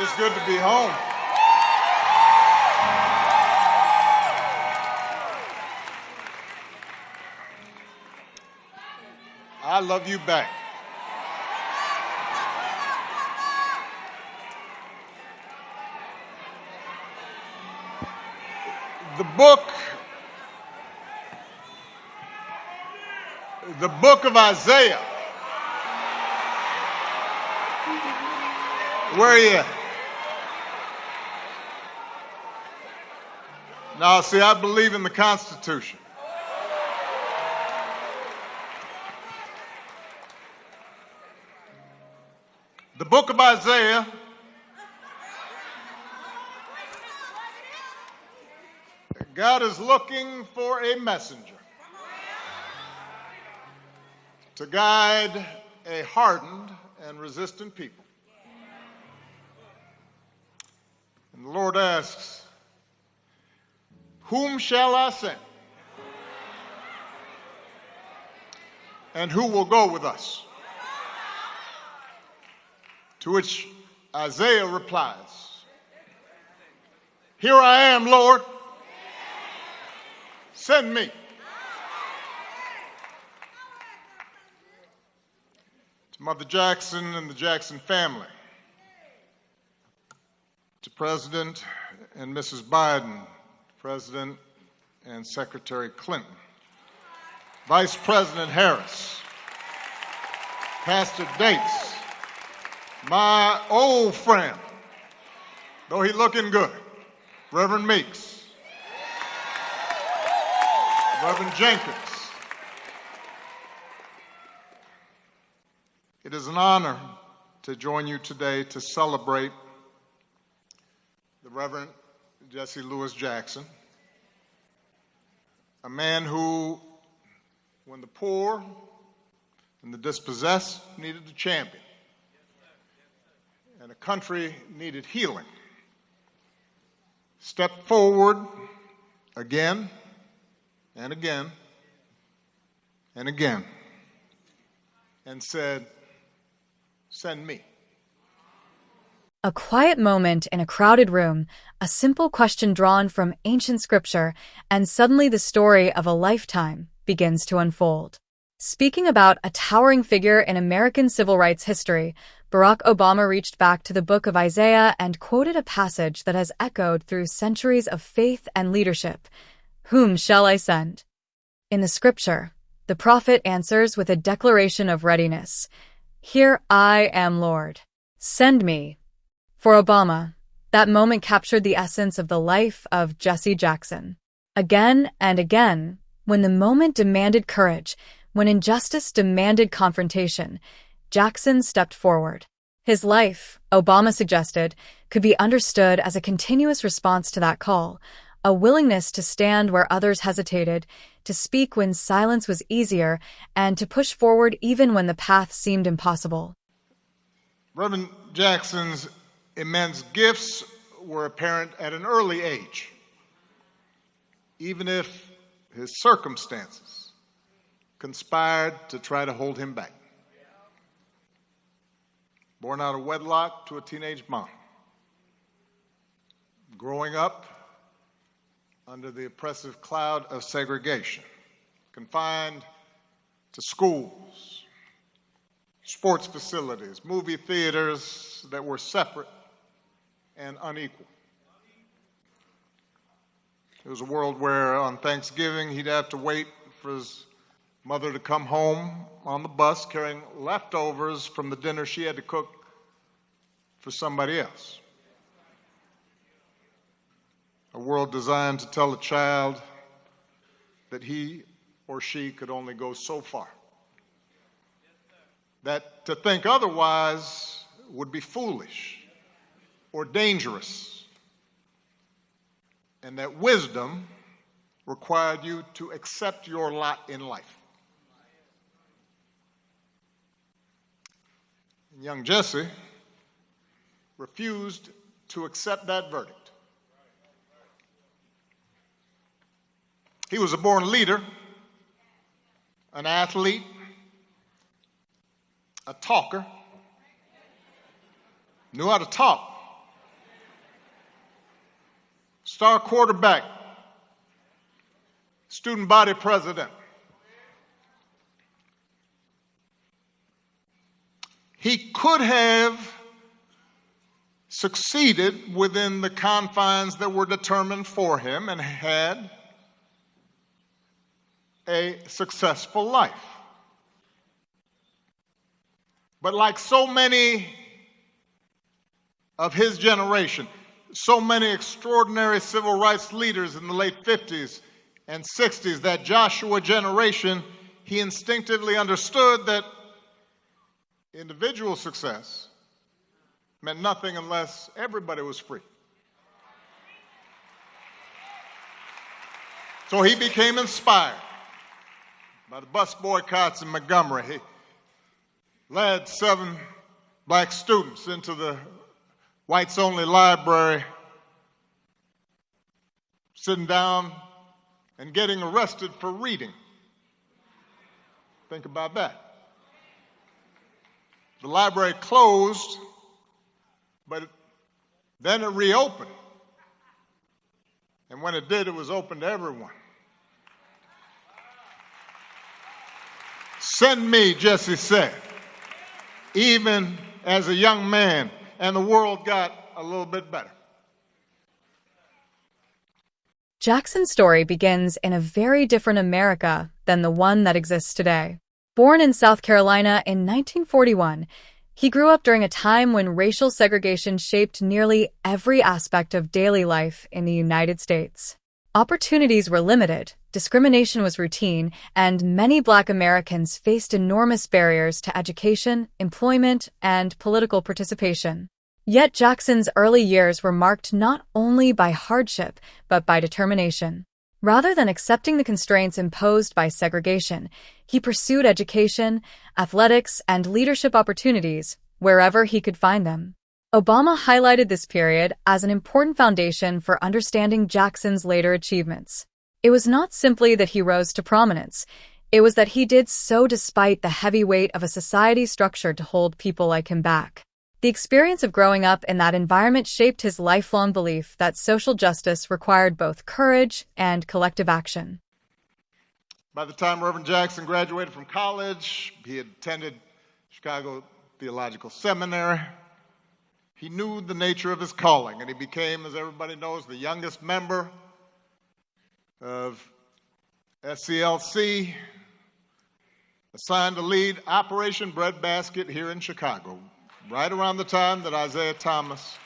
It's good to be home. I love you back. The book of Isaiah. Where are you at? Now, see, I believe in the Constitution. The book of Isaiah God is looking for a messenger to guide a hardened and resistant people. And the Lord asks, whom shall I send? And who will go with us? To which Isaiah replies, here I am, Lord. Send me. To Mother Jackson and the Jackson family, to President and Mrs. Biden, President and Secretary Clinton, Vice President Harris, Pastor Dates, my old friend, though he looking good, Reverend Meeks, Reverend Jenkins. It is an honor to join you today to celebrate the Reverend Jesse Lewis Jackson, a man who, when the poor and the dispossessed needed a champion, and a country needed healing, stepped forward again and again and again and said, send me. A quiet moment in a crowded room, a simple question drawn from ancient scripture, and suddenly the story of a lifetime begins to unfold. Speaking about a towering figure in American civil rights history, Barack Obama reached back to the book of Isaiah and quoted a passage that has echoed through centuries of faith and leadership. Whom shall I send? In the scripture, the prophet answers with a declaration of readiness. Here I am, Lord. Send me. For Obama, that moment captured the essence of the life of Jesse Jackson. Again and again, when the moment demanded courage, when injustice demanded confrontation, Jackson stepped forward. His life, Obama suggested, could be understood as a continuous response to that call, a willingness to stand where others hesitated, to speak when silence was easier, and to push forward even when the path seemed impossible. Reverend Jackson's immense gifts were apparent at an early age, even if his circumstances conspired to try to hold him back. Born out of wedlock to a teenage mom, growing up under the oppressive cloud of segregation, confined to schools, sports facilities, movie theaters that were separate and unequal. It was a world where on Thanksgiving he'd have to wait for his mother to come home on the bus carrying leftovers from the dinner she had to cook for somebody else. A world designed to tell a child that he or she could only go so far. That to think otherwise would be foolish or dangerous. And that wisdom required you to accept your lot in life. And young Jesse refused to accept that verdict. He was a born leader, an athlete, a talker, knew how to talk, star quarterback, student body president. He could have succeeded within the confines that were determined for him and had a successful life. But like so many of his generation, so many extraordinary civil rights leaders in the late 50s and 60s, that Joshua generation, he instinctively understood that individual success meant nothing unless everybody was free. So he became inspired by the bus boycotts in Montgomery. He led 7 black students into the whites-only library, sitting down and getting arrested for reading. Think about that. The library closed, but then it reopened. And when it did, it was open to everyone. Send me, Jesse said, even as a young man, and the world got a little bit better. Jackson's story begins in a very different America than the one that exists today. Born in South Carolina in 1941, he grew up during a time when racial segregation shaped nearly every aspect of daily life in the United States. Opportunities were limited, discrimination was routine, and many Black Americans faced enormous barriers to education, employment, and political participation. Yet Jackson's early years were marked not only by hardship, but by determination. Rather than accepting the constraints imposed by segregation, he pursued education, athletics, and leadership opportunities wherever he could find them. Obama highlighted this period as an important foundation for understanding Jackson's later achievements. It was not simply that he rose to prominence, it was that he did so despite the heavy weight of a society structured to hold people like him back. The experience of growing up in that environment shaped his lifelong belief that social justice required both courage and collective action. By the time Reverend Jackson graduated from college, he had attended Chicago Theological Seminary. He knew the nature of his calling, and he became, as everybody knows, the youngest member of SCLC, assigned to lead Operation Breadbasket here in Chicago, right around the time that Isaiah Thomas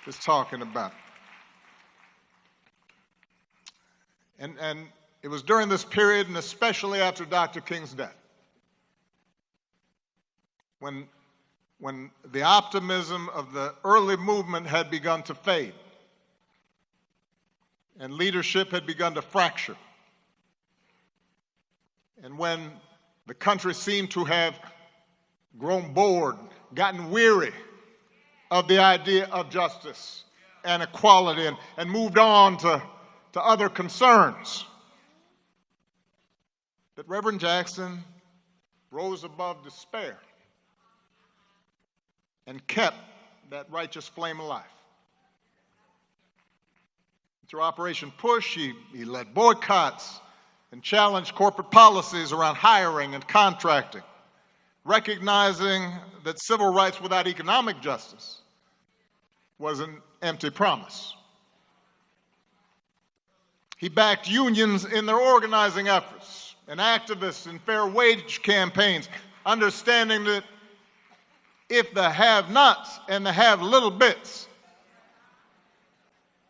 is talking about. And it was during this period, and especially after Dr. King's death, when the optimism of the early movement had begun to fade and leadership had begun to fracture, and when the country seemed to have grown bored, gotten weary of the idea of justice and equality, and moved on to other concerns, that Reverend Jackson rose above despair and kept that righteous flame alive. Through Operation Push, he led boycotts and challenged corporate policies around hiring and contracting, recognizing that civil rights without economic justice was an empty promise. He backed unions in their organizing efforts and activists in fair wage campaigns, understanding that if the have-nots and the have-little bits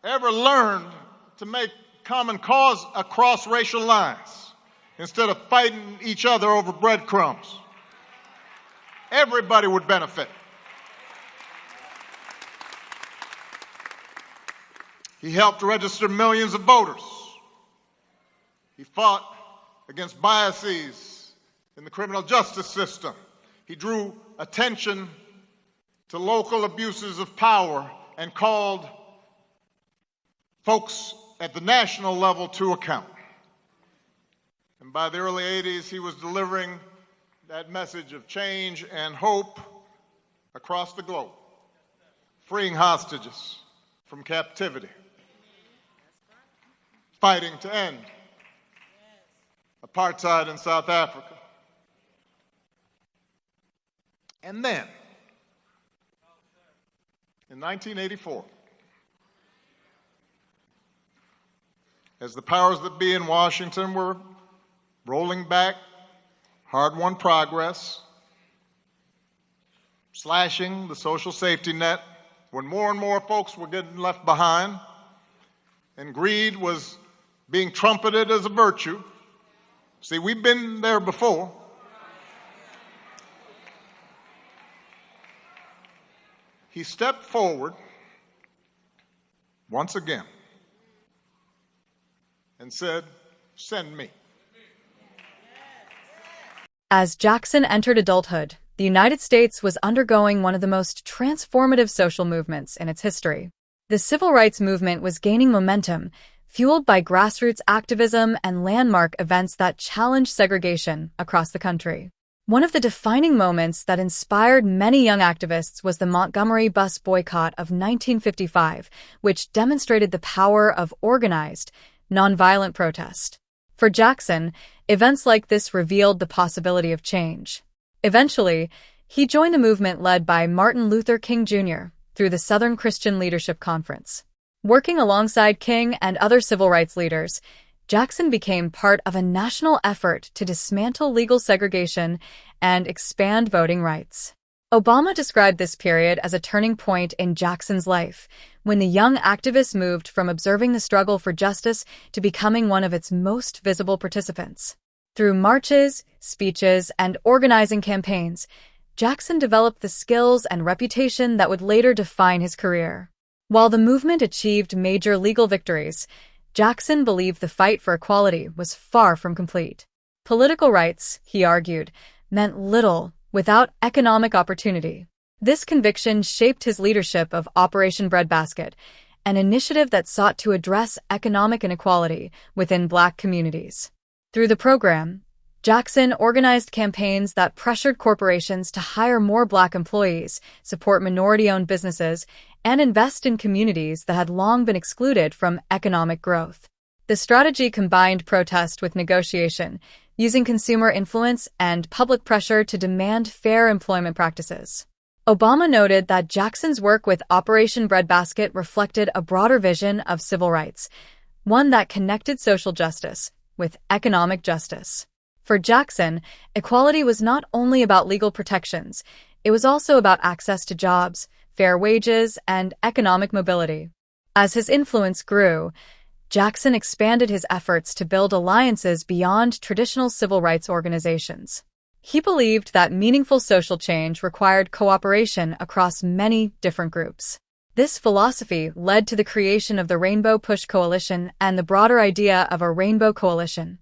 ever learned to make common cause across racial lines instead of fighting each other over breadcrumbs, everybody would benefit. He helped register millions of voters. He fought against biases in the criminal justice system. He drew attention to local abuses of power and called folks at the national level to account. And by the early 80s, he was delivering that message of change and hope across the globe, freeing hostages from captivity, fighting to end apartheid in South Africa. And then, in 1984, as the powers that be in Washington were rolling back hard-won progress, slashing the social safety net, when more and more folks were getting left behind, and greed was being trumpeted as a virtue. See, we've been there before. He stepped forward once again and said, "Send me." As Jackson entered adulthood, the United States was undergoing one of the most transformative social movements in its history. The civil rights movement was gaining momentum, fueled by grassroots activism and landmark events that challenged segregation across the country. One of the defining moments that inspired many young activists was the Montgomery bus boycott of 1955, which demonstrated the power of organized, nonviolent protest. For Jackson, events like this revealed the possibility of change. Eventually, he joined a movement led by Martin Luther King Jr. through the Southern Christian Leadership Conference. Working alongside King and other civil rights leaders, Jackson became part of a national effort to dismantle legal segregation and expand voting rights. Obama described this period as a turning point in Jackson's life, when the young activist moved from observing the struggle for justice to becoming one of its most visible participants. Through marches, speeches, and organizing campaigns, Jackson developed the skills and reputation that would later define his career. While the movement achieved major legal victories, Jackson believed the fight for equality was far from complete. Political rights, he argued, meant little without economic opportunity. This conviction shaped his leadership of Operation Breadbasket, an initiative that sought to address economic inequality within Black communities. Through the program, Jackson organized campaigns that pressured corporations to hire more Black employees, support minority-owned businesses, and invest in communities that had long been excluded from economic growth. The strategy combined protest with negotiation, using consumer influence and public pressure to demand fair employment practices. Obama noted that Jackson's work with Operation Breadbasket reflected a broader vision of civil rights, one that connected social justice with economic justice. For Jackson, equality was not only about legal protections, it was also about access to jobs, fair wages, and economic mobility. As his influence grew, Jackson expanded his efforts to build alliances beyond traditional civil rights organizations. He believed that meaningful social change required cooperation across many different groups. This philosophy led to the creation of the Rainbow Push Coalition and the broader idea of a Rainbow Coalition.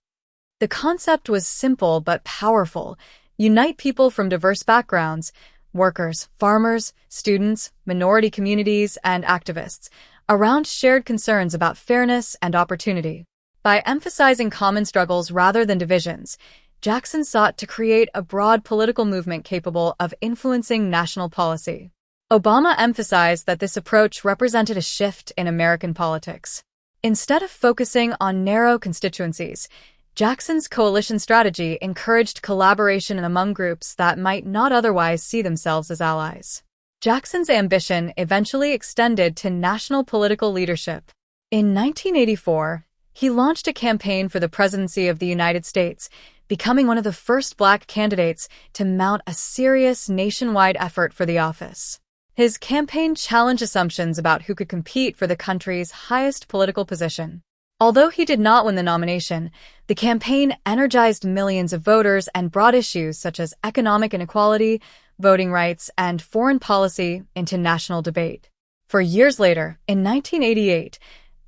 The concept was simple but powerful: unite people from diverse backgrounds, workers, farmers, students, minority communities, and activists, around shared concerns about fairness and opportunity. By emphasizing common struggles rather than divisions, Jackson sought to create a broad political movement capable of influencing national policy. Obama emphasized that this approach represented a shift in American politics. Instead of focusing on narrow constituencies, Jackson's coalition strategy encouraged collaboration among groups that might not otherwise see themselves as allies. Jackson's ambition eventually extended to national political leadership. In 1984, he launched a campaign for the presidency of the United States, becoming one of the first Black candidates to mount a serious nationwide effort for the office. His campaign challenged assumptions about who could compete for the country's highest political position. Although he did not win the nomination, the campaign energized millions of voters and brought issues such as economic inequality, voting rights, and foreign policy into national debate. For years later, in 1988,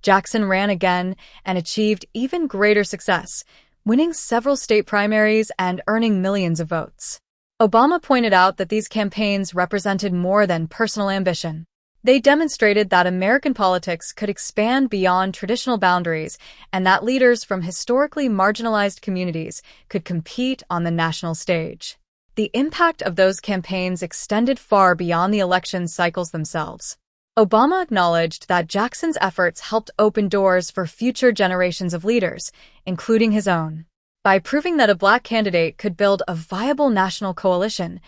Jackson ran again and achieved even greater success, winning several state primaries and earning millions of votes. Obama pointed out that these campaigns represented more than personal ambition. They demonstrated that American politics could expand beyond traditional boundaries and that leaders from historically marginalized communities could compete on the national stage. The impact of those campaigns extended far beyond the election cycles themselves. Obama acknowledged that Jackson's efforts helped open doors for future generations of leaders, including his own. By proving that a black candidate could build a viable national coalition,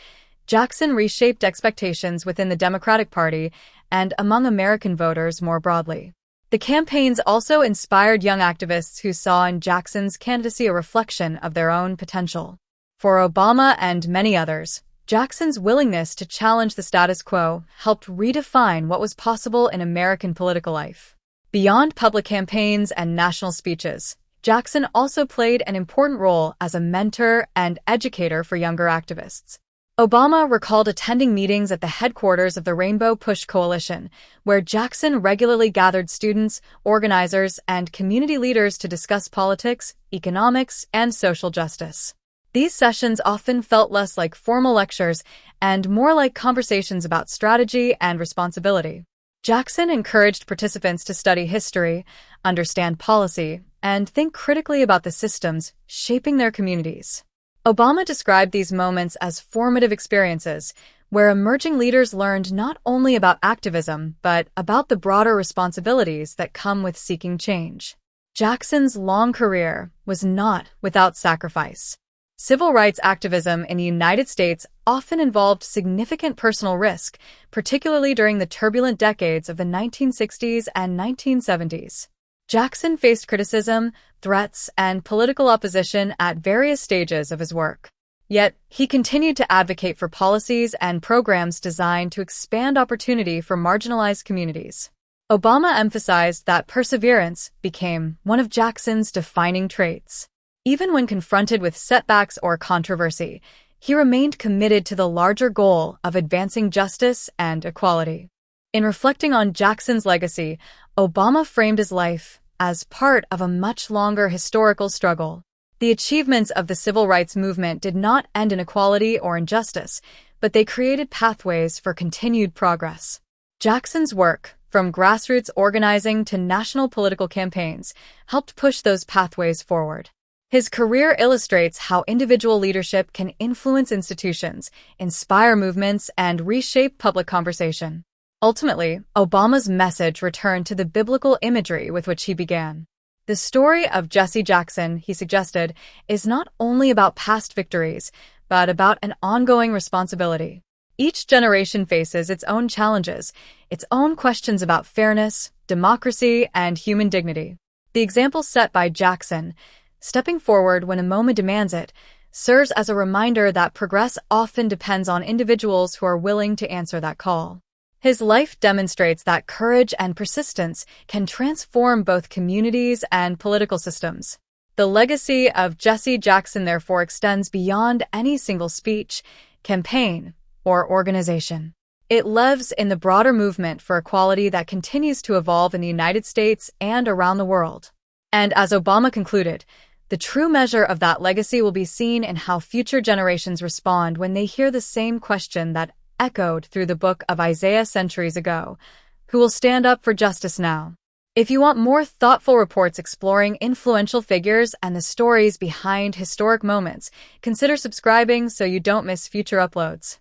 Jackson reshaped expectations within the Democratic Party and among American voters more broadly. The campaigns also inspired young activists who saw in Jackson's candidacy a reflection of their own potential. For Obama and many others, Jackson's willingness to challenge the status quo helped redefine what was possible in American political life. Beyond public campaigns and national speeches, Jackson also played an important role as a mentor and educator for younger activists. Obama recalled attending meetings at the headquarters of the Rainbow Push Coalition, where Jackson regularly gathered students, organizers, and community leaders to discuss politics, economics, and social justice. These sessions often felt less like formal lectures and more like conversations about strategy and responsibility. Jackson encouraged participants to study history, understand policy, and think critically about the systems shaping their communities. Obama described these moments as formative experiences, where emerging leaders learned not only about activism, but about the broader responsibilities that come with seeking change. Jackson's long career was not without sacrifice. Civil rights activism in the United States often involved significant personal risk, particularly during the turbulent decades of the 1960s and 1970s. Jackson faced criticism, threats, and political opposition at various stages of his work. Yet, he continued to advocate for policies and programs designed to expand opportunity for marginalized communities. Obama emphasized that perseverance became one of Jackson's defining traits. Even when confronted with setbacks or controversy, he remained committed to the larger goal of advancing justice and equality. In reflecting on Jackson's legacy, Obama framed his life as part of a much longer historical struggle. The achievements of the civil rights movement did not end in equality or injustice, but they created pathways for continued progress. Jackson's work, from grassroots organizing to national political campaigns, helped push those pathways forward. His career illustrates how individual leadership can influence institutions, inspire movements, and reshape public conversation. Ultimately, Obama's message returned to the biblical imagery with which he began. The story of Jesse Jackson, he suggested, is not only about past victories, but about an ongoing responsibility. Each generation faces its own challenges, its own questions about fairness, democracy, and human dignity. The example set by Jackson, stepping forward when a moment demands it, serves as a reminder that progress often depends on individuals who are willing to answer that call. His life demonstrates that courage and persistence can transform both communities and political systems. The legacy of Jesse Jackson therefore extends beyond any single speech, campaign, or organization. It lives in the broader movement for equality that continues to evolve in the United States and around the world. And as Obama concluded, the true measure of that legacy will be seen in how future generations respond when they hear the same question that echoed through the book of Isaiah centuries ago: who will stand up for justice now? If you want more thoughtful reports exploring influential figures and the stories behind historic moments, consider subscribing so you don't miss future uploads.